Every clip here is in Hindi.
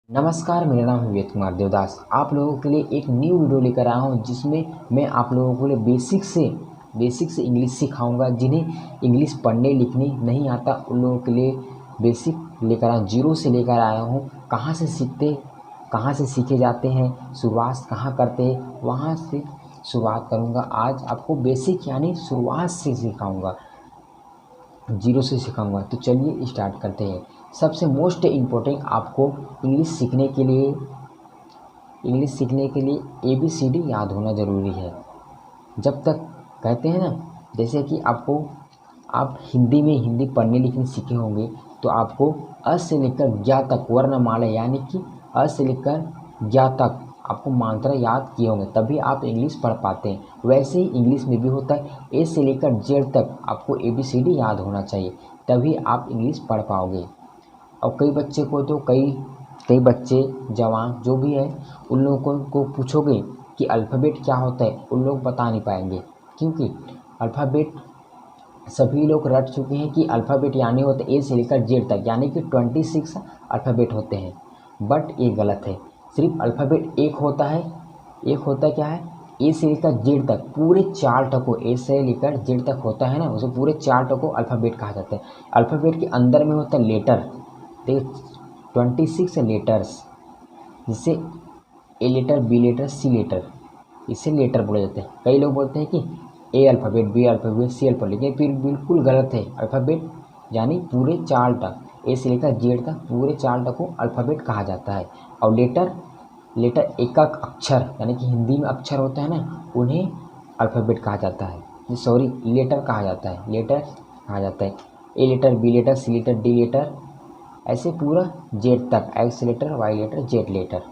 नमस्कार, मेरा नाम है विवेक कुमार देवदास। आप लोगों के लिए एक न्यू वीडियो लेकर आया हूं जिसमें मैं आप लोगों को लिए बेसिक से इंग्लिश सिखाऊंगा। जिन्हें इंग्लिश पढ़ने लिखने नहीं आता उन लोगों के लिए बेसिक लेकर आया, जीरो से लेकर आया हूं। कहाँ से सीखे जाते हैं, शुरुआत कहाँ करते हैं, वहाँ से शुरुआत करूँगा। आज आपको बेसिक यानी शुरुआत से सिखाऊँगा, जीरो से सिखाऊंगा। तो चलिए स्टार्ट करते हैं। सबसे मोस्ट इम्पोर्टेंट आपको इंग्लिश सीखने के लिए ABCD याद होना ज़रूरी है। जब तक कहते हैं ना, जैसे कि आप हिंदी पढ़ने लिखने सीखे होंगे तो आपको अ से लेकर ज्ञ तक वर्णमाला यानी कि अ से लेकर ज्ञ तक आपको मात्रा याद किए होंगे, तभी आप इंग्लिश पढ़ पाते हैं। वैसे ही इंग्लिश में भी होता है, ए से लेकर जेड तक आपको ABCD याद होना चाहिए, तभी आप इंग्लिश पढ़ पाओगे। और कई बच्चे को तो कई बच्चे जवान जो भी है उन लोगों को पूछोगे कि अल्फ़ाबेट क्या होता है, उन लोग बता नहीं पाएंगे, क्योंकि अल्फ़ाबेट सभी लोग रट चुके हैं कि अल्फ़ाबेट यानी होता है ए से लेकर जेड तक, यानी कि 26 अल्फ़ाबेट होते हैं। बट ये गलत है। सिर्फ अल्फ़ाबेट एक होता क्या है, ए से लेकर जेड तक पूरे 4 टको, ए से लेकर जेड तक होता है ना, उसे पूरे 4 टको अल्फ़ाबेट कहा जाता है। अल्फ़ाबेट के अंदर में होता है लेटर, देखिए 26 लेटर्स, जिससे A letter, B letter, C letter, इसे लेटर बोले जाते हैं। कई लोग बोलते हैं कि A alphabet, B alphabet, C alphabet, लेकिन फिर बिल्कुल गलत है। अल्फ़ाबेट यानी पूरे 4 तक, ए से लेकर जेड तक पूरे 4 तक को अल्फ़ाबेट कहा जाता है। और लेटर एक अक्षर यानी कि हिंदी में अक्षर होता है ना, उन्हें अल्फ़ाबेट कहा जाता है, सॉरी लेटर कहा जाता है। A letter, B letter, C letter, D letter, ऐसे पूरा जेड तक, X letter, Y letter, Z letter,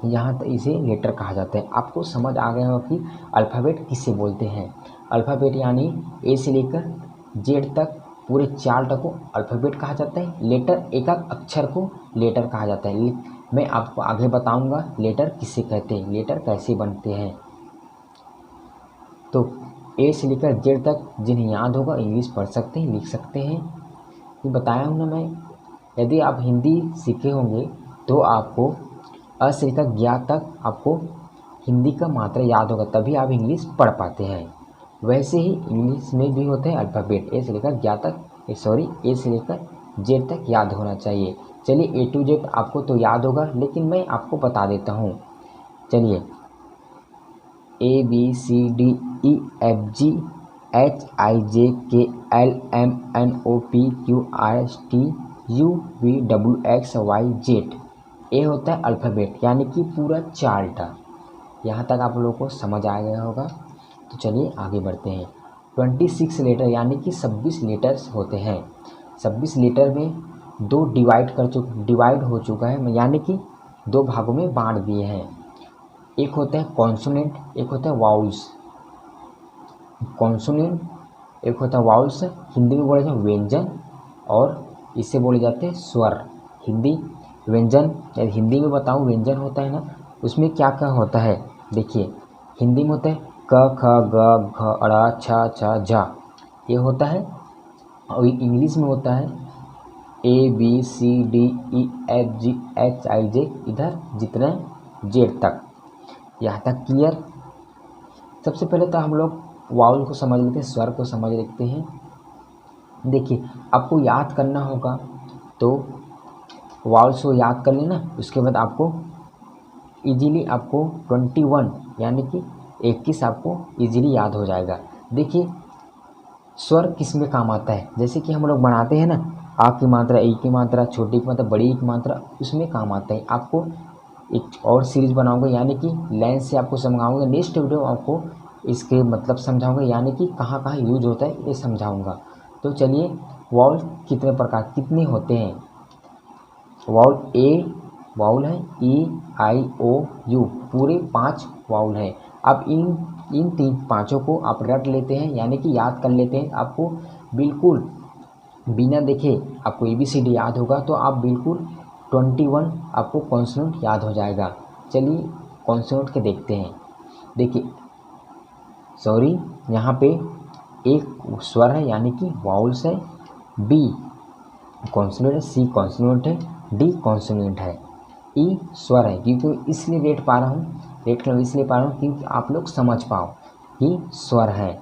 यहाँ तक इसे लेटर कहा जाता है। आपको समझ आ गया होगा कि अल्फ़ाबेट किसे बोलते हैं। अल्फ़ाबेट यानी ए से लेकर जेड तक पूरे 4 तक को अल्फ़ाबेट कहा जाता है। लेटर एक अक्षर को लेटर कहा जाता है। मैं आपको आगे बताऊंगा लेटर किसे कहते हैं, लेटर कैसे बनते हैं। तो ए से लेकर जेड तक जिन्हें याद होगा इंग्लिश पढ़ सकते हैं, लिख सकते हैं। ये बताया हूँ ना मैं। यदि आप हिंदी सीखे होंगे तो आपको अ से लेकर ज्ञ तक आपको हिंदी का मात्रा याद होगा, तभी आप इंग्लिश पढ़ पाते हैं। वैसे ही इंग्लिश में भी होते हैं अल्फ़ाबेट, ए से लेकर ज्ञ तक, ए से लेकर जेड तक याद होना चाहिए। चलिए A to Z आपको तो याद होगा, लेकिन मैं आपको बता देता हूँ। चलिए ABCDEFGHIJKLMNOPQRSTUVWXYZ, ए होता है अल्फ़ाबेट यानी कि पूरा 4 टा। यहाँ तक आप लोगों को समझ आ गया होगा। तो चलिए आगे बढ़ते हैं। 26 लेटर यानी कि 26 लेटर्स होते हैं। 26 लेटर में डिवाइड हो चुका है, यानी कि 2 भागों में बांट दिए हैं। एक होता है कॉन्सोनेंट, एक होता है वाउल्स। कॉन्सोनेंट एक होता है वाउल्स, हिंदी में बोले जाते हैं व्यंजन, और इसे बोले जाते हैं स्वर। हिंदी व्यंजन, यदि हिंदी में बताऊँ व्यंजन होता है ना, उसमें क्या क्या होता है देखिए। हिंदी में होता है क ख ग घ ड़ छ छ झ, ये होता है। और इंग्लिश में होता है ABCDEFGHIJ, इधर जितने जेड तक। यहाँ तक क्लियर। सबसे पहले तो हम लोग वाउल को समझ लेते हैं, स्वर को समझ लेते हैं। देखिए आपको याद करना होगा तो वाउल्स को याद कर लेना, उसके बाद आपको इजीली आपको 21 यानी कि 21 आपको इजीली याद हो जाएगा। देखिए स्वर किस में काम आता है, जैसे कि हम लोग बनाते हैं ना, आ की मात्रा, ई की मात्रा, छोटी की मात्रा, बड़ी की मात्रा, उसमें काम आता है। आपको एक और सीरीज़ बनाऊंगा, यानी कि लाइन से आपको समझाऊंगा। नेक्स्ट वीडियो आपको इसके मतलब समझाऊंगा, यानी कि कहाँ कहाँ यूज होता है ये समझाऊंगा। तो चलिए वाउल कितने होते हैं। वाउल है E I O U, पूरे 5 वाउल है। अब इन 5 को आप रट लेते हैं, यानी कि याद कर लेते हैं। आपको बिल्कुल बिना देखे आपको ABCD याद होगा, तो आप बिल्कुल 21 आपको कॉन्सोनेंट याद हो जाएगा। चलिए कॉन्सोनेंट के देखते हैं। देखिए यहाँ पे एक स्वर है यानी कि वाउल्स है, B कॉन्सोनेंट है, C कॉन्सोनेंट है, D कॉन्सोनेंट है। ई स्वर है, क्योंकि इसलिए रेड पा रहा हूँ, रेड कलर इसलिए पा रहा हूँ क्योंकि आप लोग समझ पाओ कि स्वर है।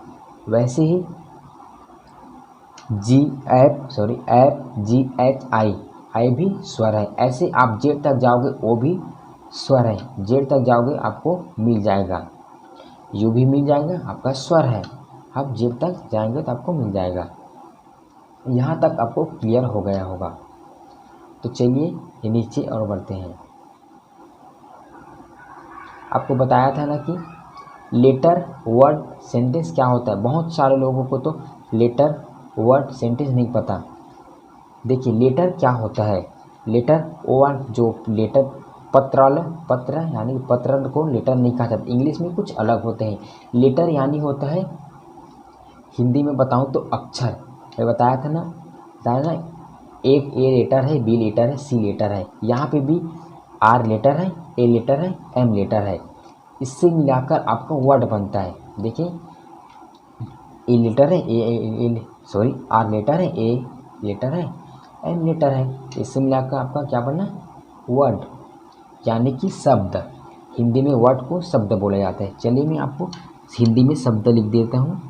वैसे ही GH आई भी स्वर है। ऐसे आप जेड तक जाओगे वो भी स्वर है, जेड तक जाओगे आपको मिल जाएगा, यू भी मिल जाएगा, आपका स्वर है। आप जेड तक जाएंगे तो आपको मिल जाएगा। यहाँ तक आपको क्लियर हो गया होगा। तो चलिए ये नीचे और बढ़ते हैं। आपको बताया था ना कि लेटर वर्ड सेंटेंस क्या होता है। बहुत सारे लोगों को तो लेटर वर्ड सेंटेंस नहीं पता। देखिए लेटर क्या होता है। लेटर वन जो लेटर पत्र यानी पत्र को लेटर नहीं कहा जाता, इंग्लिश में कुछ अलग होते हैं। लेटर यानी होता है, हिंदी में बताऊं तो अक्षर। मैं बताया था ना एक ए लेटर है, बी लेटर है, सी लेटर है, यहाँ पे भी आर लेटर है, ए लेटर है, एम लेटर है। इससे मिलाकर आपका वर्ड बनता है। देखिए ए लेटर है, सॉरी आर लेटर है, ए लेटर है, एम लेटर है, इससे मिलाकर आपका क्या बना, वर्ड, यानी कि शब्द। हिंदी में वर्ड को शब्द बोला जाता है। चलिए मैं आपको हिंदी में शब्द लिख देता हूँ।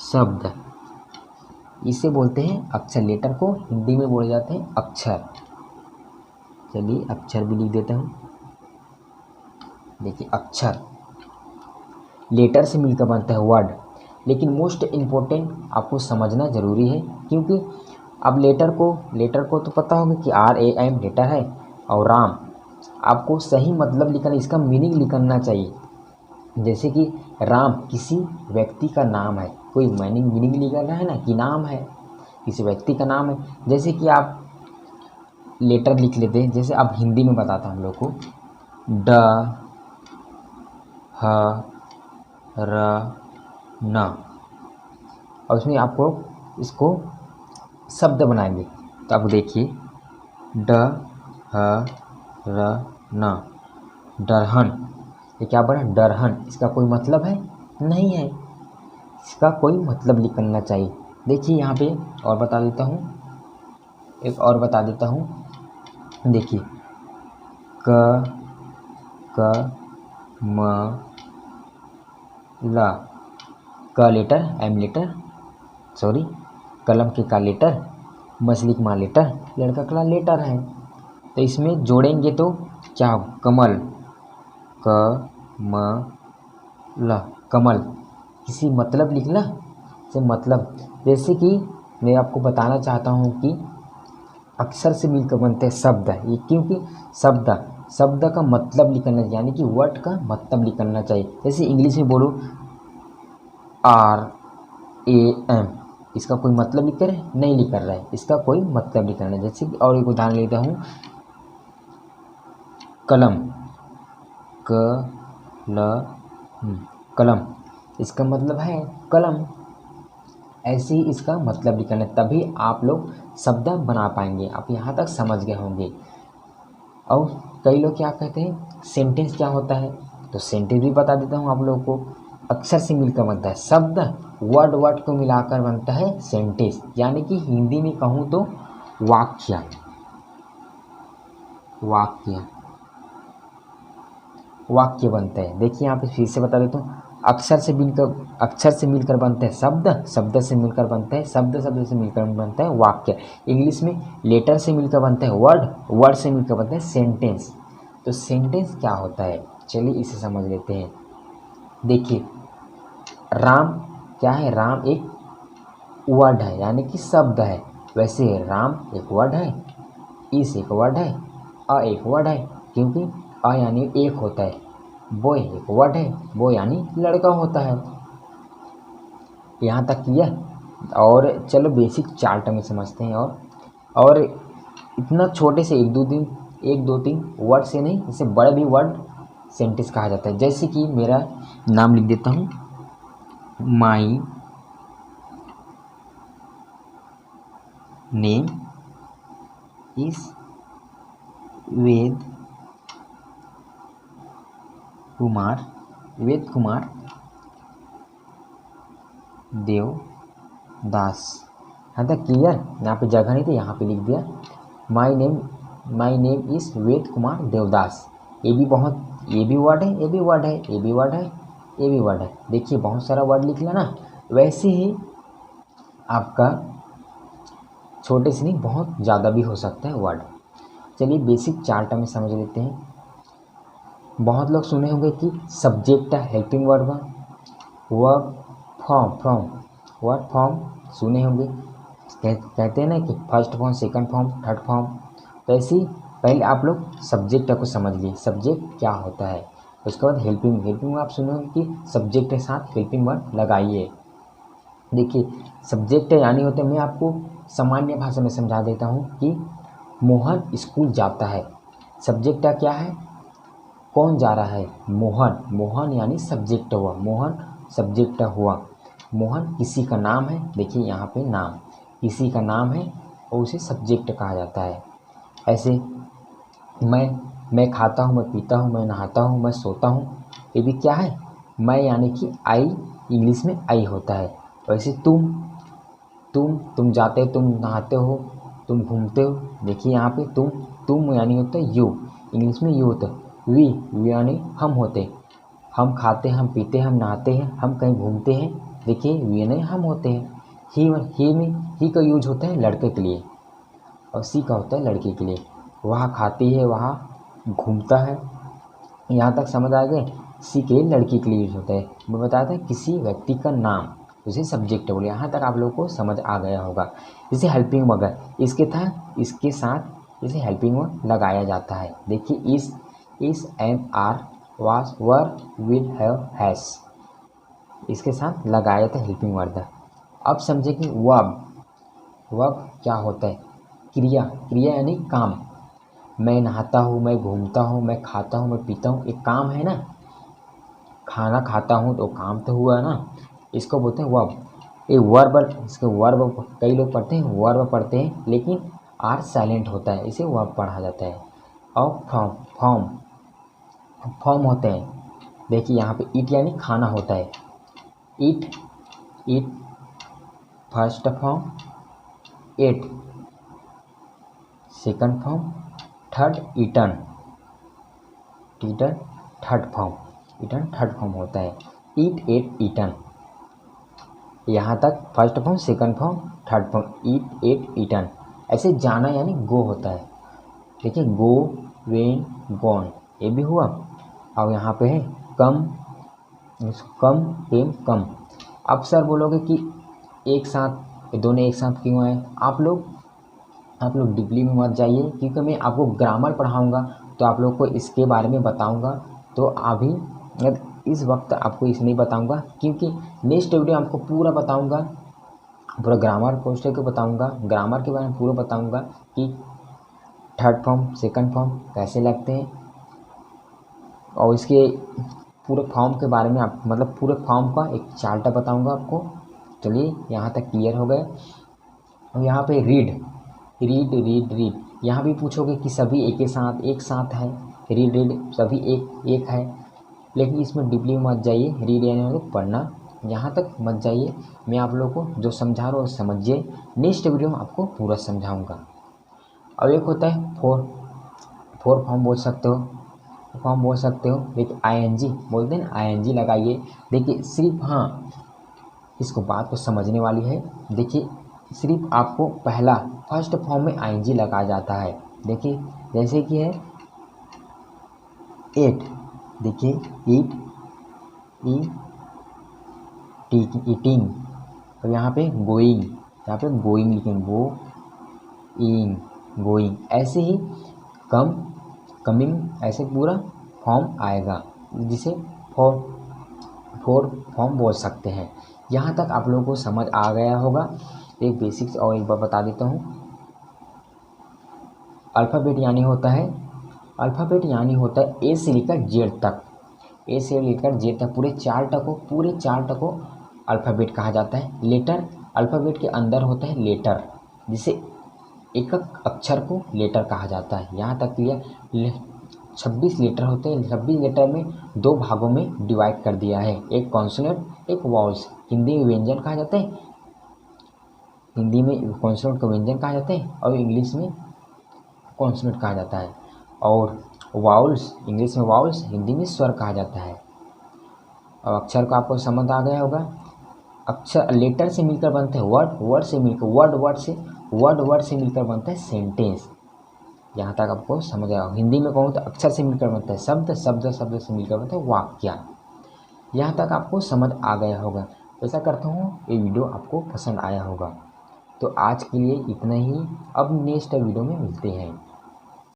शब्द इसे बोलते हैं अक्षर। लेटर को हिंदी में बोले जाते हैं अक्षर। चलिए अक्षर भी लिख देता हूँ। देखिए अक्षर लेटर से मिलकर बनता है वर्ड। लेकिन मोस्ट इम्पोर्टेंट आपको समझना ज़रूरी है, क्योंकि अब लेटर को तो पता होगा कि RAM लेटर है, और राम आपको सही मतलब लिखना, इसका मीनिंग लिखना चाहिए। जैसे कि राम किसी व्यक्ति का नाम है, कोई मीनिंग निकलना है ना कि नाम है, किसी व्यक्ति का नाम है। जैसे कि आप लेटर लिख लेते हैं, जैसे अब हिंदी में बताता हूँ हम लोग को, ड ह र न, और उसमें आपको इसको शब्द बनाएंगे। तो आप देखिए ड ह र न, डरहन। ये क्या बना, डरहन। इसका कोई मतलब है नहीं है, इसका कोई मतलब लिखना चाहिए। देखिए यहाँ पे और बता देता हूँ, एक और बता देता हूँ। देखिए क म ला, क लेटर, एम लेटर, सॉरी कलम के का लेटर, मछली का मा लेटर, लड़का का लेटर है। तो इसमें जोड़ेंगे तो क्या होगा, कमल, क म ल, कमल। किसी मतलब लिखना से मतलब, जैसे कि मैं आपको बताना चाहता हूँ कि अक्षर से मिलकर बनते हैं शब्द। ये क्योंकि शब्द का मतलब लिखना, यानी कि वर्ड का मतलब लिखना चाहिए। जैसे इंग्लिश में बोलो RAM, इसका कोई मतलब लिख कर नहीं लिख रहा है, इसका कोई मतलब लिख रहा है। जैसे कि और एक उदाहरण लेता हूँ, कलम, कलम, इसका मतलब है कलम। ऐसे ही इसका मतलब लिखना है, तभी आप लोग शब्द बना पाएंगे। आप यहाँ तक समझ गए होंगे। और कई लोग क्या कहते हैं, सेंटेंस क्या होता है, तो सेंटेंस भी बता देता हूँ आप लोगों को। अक्षर से मिलकर बनता है शब्द, वर्ड को मिलाकर बनता है सेंटेंस, यानी कि हिंदी में कहूँ तो वाक्य। वाक्य बनते हैं। देखिए यहाँ पे फिर से बता देता हूँ, अक्षर से मिलकर बनते हैं शब्द, शब्द से मिलकर बनते हैं शब्द से मिलकर बनता है वाक्य। इंग्लिश में लेटर से मिलकर बनते हैं वर्ड से मिलकर बनते हैं सेंटेंस। तो सेंटेंस क्या होता है, चलिए इसे समझ लेते हैं। देखिए राम क्या है, राम एक वर्ड है, यानी कि शब्द है। वैसे राम एक वर्ड है, इस एक वर्ड है, एक वर्ड है, क्योंकि यानी एक होता है। बॉय एक वर्ड है, बॉय यानी लड़का होता है। यहाँ तक किया। और चलो बेसिक 4 टर्म में समझते हैं। और इतना छोटे से 1 2 3 वर्ड से नहीं, इससे बड़े भी वर्ड सेंटेंस कहा जाता है। जैसे कि मेरा नाम लिख देता हूँ, माई नेम इज वेद कुमार देवदास। यहाँ तक क्लियर। यहाँ पे जगह नहीं तो यहाँ पे लिख दिया, my name my name is Ved Kumar Devdas. ये भी वर्ड है, ये भी वर्ड है, ये भी वर्ड है, ये भी वर्ड है। देखिए बहुत सारा वर्ड लिख लिया ना। वैसे ही आपका छोटे से नहीं बहुत ज़्यादा भी हो सकता है वर्ड। चलिए बेसिक 4 टर्म समझ लेते हैं। बहुत लोग सुने होंगे कि सब्जेक्ट है helping verb, verb, form, verb form सुने होंगे। कहते हैं ना कि first form, second form, third form. तो ऐसे ही पहले आप लोग सब्जेक्ट को समझ लीजिए, सब्जेक्ट क्या होता है। उसके बाद हेल्पिंग आप सुने होंगे कि सब्जेक्ट के साथ हेल्पिंग वर्ब लगाइए। देखिए सब्जेक्ट यानी होते हैं, मैं आपको सामान्य भाषा में समझा देता हूँ कि मोहन स्कूल जाता है। सब्जेक्ट क्या है, कौन जा रहा है, मोहन यानी सब्जेक्ट हुआ, मोहन सब्जेक्ट हुआ। मोहन किसी का नाम है, देखिए यहाँ पे नाम, किसी का नाम है और उसे सब्जेक्ट कहा जाता है। ऐसे मैं खाता हूँ, मैं पीता हूँ, मैं नहाता हूँ, मैं सोता हूँ, ये भी क्या है, मैं यानी कि आई, इंग्लिश में आई होता है। वैसे तुम जाते हो, तुम नहाते हो, तुम घूमते हो, देखिए यहाँ पे तुम यानी होता है यू, इंग्लिश में यू होता है। वी यानी हम होते, हम खाते हैं, हम पीते हैं, हम नहाते हैं, हम कहीं घूमते हैं, देखिए वी यानी हम होते हैं। ही का यूज होता है लड़के के लिए और सी का होता है लड़की के लिए। वहाँ खाती है, वहाँ घूमता है, यहाँ तक समझ आ गए। सी के लिए लड़की के लिए यूज होता है। मैं बताया था किसी व्यक्ति का नाम, उसे सब्जेक्ट बोले। यहाँ तक आप लोगों को समझ आ गया होगा। जैसे हेल्पिंग वर्ब इसके साथ इसे हेल्पिंग वर्ब लगाया जाता है। देखिए इस am are was were will have has, इसके साथ लगाया जाता है हेल्पिंग वर्ब। अब समझे कि वर्ब क्या होता है, क्रिया यानी काम। मैं नहाता हूँ, मैं घूमता हूँ, मैं खाता हूँ, मैं पीता हूँ, एक काम है ना। खाना खाता हूँ तो काम तो हुआ ना, इसको बोलते हैं वर्ब। ये वर्ब, इसके वर्ब कई लोग पढ़ते हैं, वर्ब पढ़ते हैं लेकिन आर साइलेंट होता है, इसे वर्ब पढ़ा जाता है। और फॉर्म होते हैं। देखिए यहाँ पे ईट यानी खाना होता है, eat first form, ate second form, third eaten third form होता है। ईट एट ईटन, यहाँ तक first form, second form, third form, eat ate eaten. ऐसे जाना यानी गो होता है। देखिए गो, वेन, गॉन, ये भी हुआ। और यहाँ पे है कम, केम, कम। अब सर बोलोगे कि एक साथ दोनों एक साथ क्यों आए। आप लोग डीपली में मत जाइए, क्योंकि मैं आपको ग्रामर पढ़ाऊँगा तो आप लोग को इसके बारे में बताऊँगा। तो अभी इस वक्त आपको इस नहीं बताऊँगा, क्योंकि नेक्स्ट वीडियो आपको पूरा बताऊँगा, पूरा ग्रामर पोस्टर को बताऊँगा, ग्रामर के बारे में पूरा बताऊँगा कि थर्ड फॉर्म सेकंड फॉर्म कैसे लगते हैं, और इसके पूरे फॉर्म के बारे में मतलब पूरे फॉर्म का एक चार्ट बताऊँगा आपको। चलिए यहाँ तक क्लियर हो गए। और यहाँ पे रीड, यहाँ भी पूछोगे कि सभी एक साथ है, रीड सभी एक है, लेकिन इसमें डीपली मत जाइए। रीड यानी मतलब पढ़ना, यहाँ तक मत जाइए। मैं आप लोगों को जो समझा रहा हूँ समझिए, नेक्स्ट वीडियो में आपको पूरा समझाऊंगा। अब एक होता है फोर फॉर्म बोल सकते हो, देखिए आईएनजी बोलते हैं ना, आईएनजी लगाइए। देखिए सिर्फ, हाँ इसको बात को समझने वाली है। देखिए सिर्फ आपको पहला फर्स्ट फॉर्म में आईएनजी लगाया जाता है। देखिए जैसे कि है एट, देखिए ईट, ईटिंग। और यहाँ पे गोइंग, लिखेंगे गोइंग। ऐसे ही कमिंग, ऐसे पूरा फॉर्म आएगा, जिसे फोर फॉर्म बोल सकते हैं। यहाँ तक आप लोगों को समझ आ गया होगा। एक बेसिक्स और एक बार बता देता हूँ। अल्फ़ाबेट यानी होता है ए से लेकर जेड तक, पूरे चार को अल्फ़ाबेट कहा जाता है। लेटर, अल्फ़ाबेट के अंदर होता है लेटर, जिसे एक अक्षर को लेटर कहा जाता है। यहाँ तक क्लियर। 26 लेटर होते हैं। 26 लेटर में 2 भागों में डिवाइड कर दिया है, एक कॉन्सोनेंट, एक वॉवल्स। हिंदी में व्यंजन कहा जाता है, हिंदी में कॉन्सोनेंट को व्यंजन कहा जाता है, और इंग्लिश में कॉन्सोनेंट कहा जाता है। और वाउल्स, इंग्लिश में वाउल्स, हिंदी में स्वर कहा जाता है। और अक्षर को आपको समझ आ गया होगा। अक्षर लेटर से मिलकर बनते हैं वर्ड, वर्ड से मिलकर वर्ड से मिलकर बनता है सेंटेंस। यहाँ तक आपको समझ आया। हिंदी में कहूँ तो अक्षर से मिलकर बनता है शब्द, शब्द से मिलकर बनता है वाक्य। यहाँ तक आपको समझ आ गया होगा। ऐसा करता हूँ ये वीडियो आपको पसंद आया होगा। तो आज के लिए इतना ही। अब नेक्स्ट वीडियो में मिलते हैं।